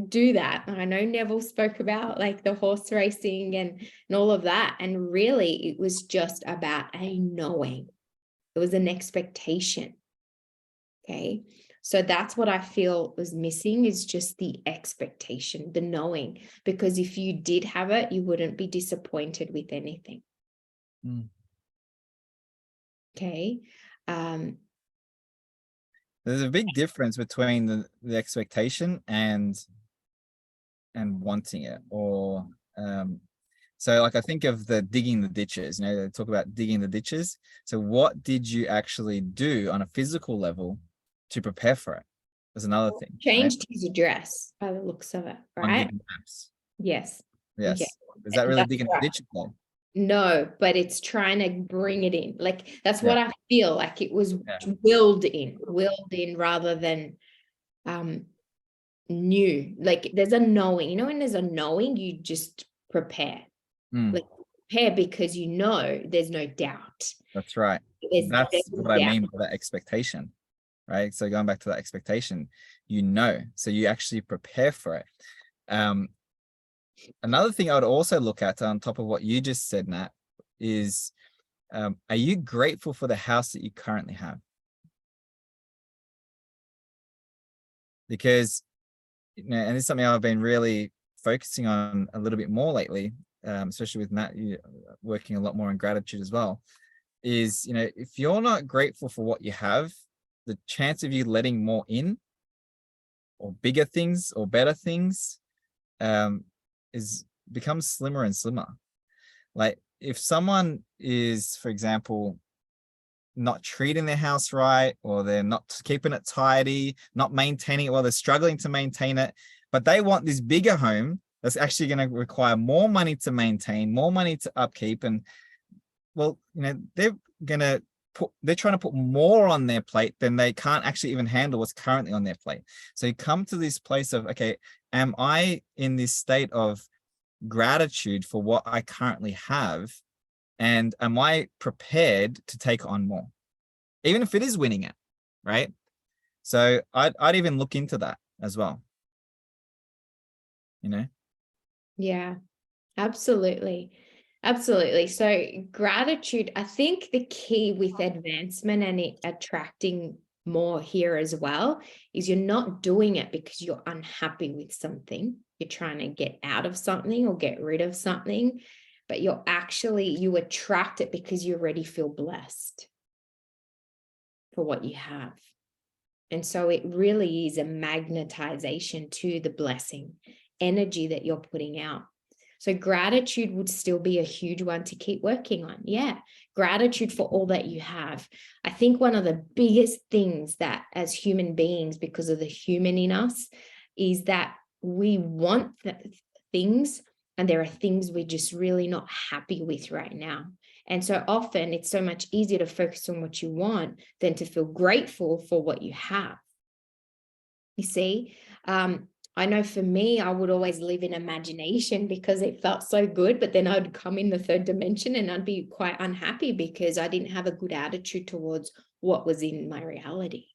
Speaker 2: do that. I know Neville spoke about the horse racing and all of that. And really, it was just about a knowing. It was an expectation. Okay, so that's what I feel was missing, is just the expectation, the knowing. Because if you did have it, you wouldn't be disappointed with anything. Okay.
Speaker 1: There's a big difference between the expectation and wanting it, or so I think of the digging the ditches. They talk about digging the ditches. So what did you actually do on a physical level to prepare for it? There's another thing.
Speaker 2: Changed his address by the looks of it, right?
Speaker 1: On Google Maps.
Speaker 2: Yes.
Speaker 1: Yes.
Speaker 2: Okay.
Speaker 1: Is that really
Speaker 2: That's
Speaker 1: digging
Speaker 2: right.
Speaker 1: the ditches though?
Speaker 2: No, but it's trying to bring it in. That's what I feel like it was willed in rather than new. There's a knowing, when there's a knowing, you just prepare. Prepare because there's no doubt.
Speaker 1: That's right. That's what I mean by that expectation, right? So going back to that expectation, so you actually prepare for it. Another thing I would also look at on top of what you just said, Nat, is are you grateful for the house that you currently have? Because, and it's something I've been really focusing on a little bit more lately, especially with Matt, working a lot more on gratitude as well, is, if you're not grateful for what you have, the chance of you letting more in, or bigger things or better things, becomes slimmer and slimmer. If someone is, for example, not treating their house right, or they're not keeping it tidy, not maintaining it, or they're struggling to maintain it, but they want this bigger home that's actually going to require more money to maintain, more money to upkeep. And well, you know, they're trying to put more on their plate than they can't actually even handle what's currently on their plate. So you come to this place of, okay, am I in this state of gratitude for what I currently have? And am I prepared to take on more, even if it is winning it, right? So I'd even look into that as well, you know?
Speaker 2: Yeah, absolutely. Absolutely. So gratitude, I think the key with advancement and it attracting more here as well is you're not doing it because you're unhappy with something. You're trying to get out of something or get rid of something, but you attract it because you already feel blessed for what you have. And so it really is a magnetization to the blessing energy that you're putting out. So gratitude would still be a huge one to keep working on. Yeah. Gratitude for all that you have. I think one of the biggest things that as human beings, because of the human in us, is that we want things, and there are things we're just really not happy with right now. And so often it's so much easier to focus on what you want than to feel grateful for what you have. You see, I know for me, I would always live in imagination because it felt so good, but then I'd come in the third dimension and I'd be quite unhappy because I didn't have a good attitude towards what was in my reality.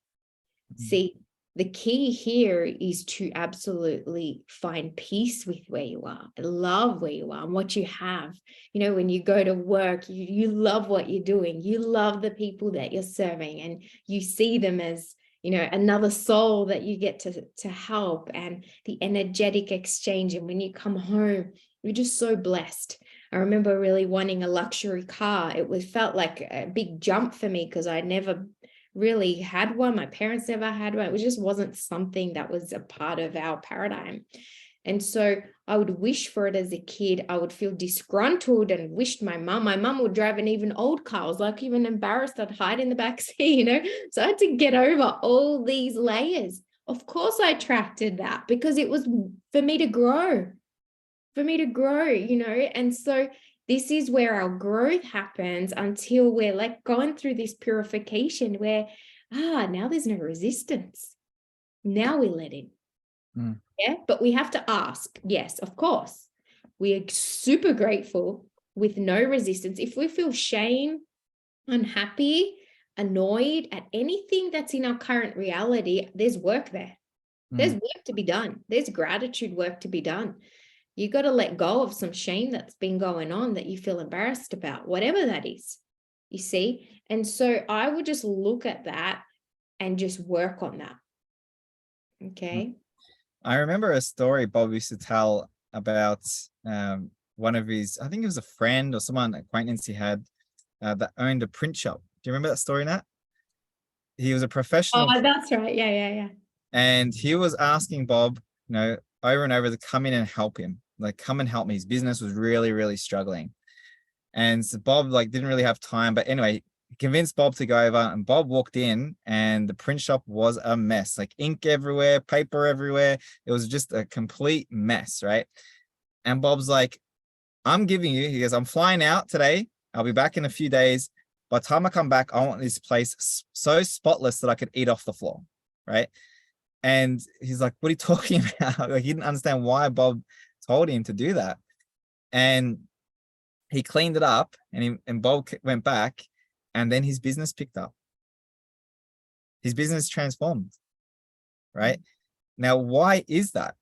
Speaker 2: Mm-hmm. See, the key here is to absolutely find peace with where you are, love where you are and what you have. You know, when you go to work, you love what you're doing. You love the people that you're serving and you see them as, you know, another soul that you get to help, and the energetic exchange. And when you come home, you're just so blessed. I remember really wanting a luxury car. It felt like a big jump for me because I never really had one. My parents never had one. It just wasn't something that was a part of our paradigm. And so I would wish for it as a kid. I would feel disgruntled and wished my mum would drive an even old car. I was like even embarrassed. I'd hide in the back seat, you know. So I had to get over all these layers. Of course I attracted that because it was for me to grow, you know. And so this is where our growth happens until we're like going through this purification where, now there's no resistance. Now we let in. Yeah, but we have to ask. Yes, of course. We are super grateful with no resistance. If we feel shame, unhappy, annoyed at anything that's in our current reality, there's work there. There's work to be done. There's gratitude work to be done. You got to let go of some shame that's been going on that you feel embarrassed about, whatever that is, you see? And so I would just look at that and just work on that. Okay.
Speaker 1: I remember a story Bob used to tell about one of his, I think it was a friend or someone, acquaintance he had that owned a print shop. Do you remember that story, Nat? He was a professional.
Speaker 2: Oh, that's right. Yeah.
Speaker 1: And he was asking Bob, you know, over and over to come in and help him. Like, come and help me. His business was really, really struggling. And so Bob didn't really have time. But anyway, he convinced Bob to go over, and Bob walked in and the print shop was a mess, like ink everywhere, paper everywhere. It was just a complete mess, right? And Bob's like, he goes, I'm flying out today. I'll be back in a few days. By the time I come back, I want this place so spotless that I could eat off the floor, right? And he's like, what are you talking about? Like, he didn't understand why Bob told him to do that. And he cleaned it up, and Bob went back, and then his business picked up. His business transformed, right? Now, why is that?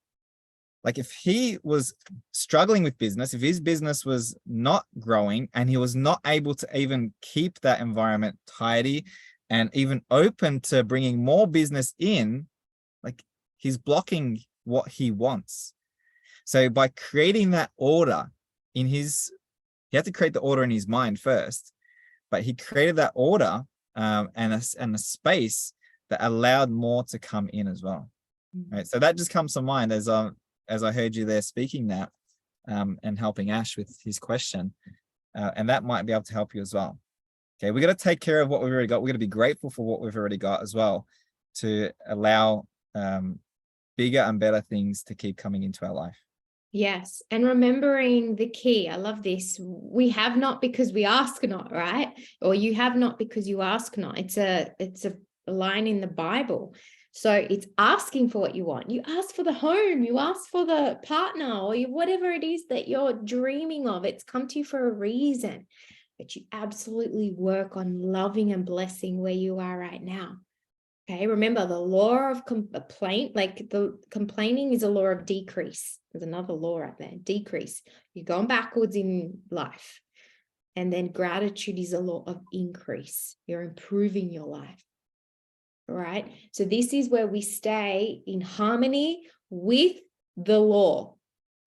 Speaker 1: Like, if he was struggling with business, if his business was not growing and he was not able to even keep that environment tidy and even open to bringing more business in, like, he's blocking what he wants. So by creating that order he had to create the order in his mind first, but he created that order and a space that allowed more to come in as well. Right. So that just comes to mind as I heard you there speaking that and helping Ash with his question. And that might be able to help you as well. Okay, we got to take care of what we've already got. We're going to be grateful for what we've already got as well, to allow bigger and better things to keep coming into our life.
Speaker 2: Yes. And remembering the key, I love this. We have not because we ask not, right? Or you have not because you ask not. It's a line in the Bible. So it's asking for what you want. You ask for the home, you ask for the partner, or whatever it is that you're dreaming of. It's come to you for a reason. But you absolutely work on loving and blessing where you are right now. Okay, remember the law of complaint, like the complaining is a law of decrease. There's another law out there, decrease. You're going backwards in life. And then gratitude is a law of increase. You're improving your life. All right. So this is where we stay in harmony with the law,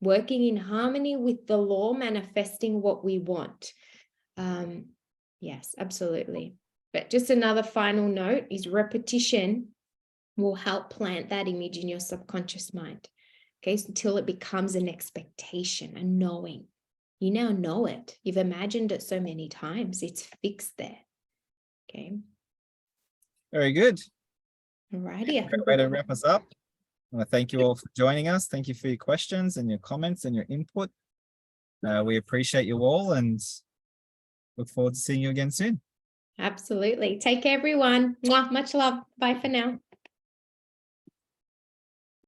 Speaker 2: working in harmony with the law, manifesting what we want. Yes, absolutely. But just another final note is repetition will help plant that image in your subconscious mind. Okay, so until it becomes an expectation, a knowing. You now know it. You've imagined it so many times. It's fixed there. Okay.
Speaker 1: Very good.
Speaker 2: All righty.
Speaker 1: Great way to wrap us up. I want to thank you all for joining us. Thank you for your questions and your comments and your input. We appreciate you all and look forward to seeing you again soon.
Speaker 2: Absolutely. Take care, everyone. Mwah, much love. Bye for now.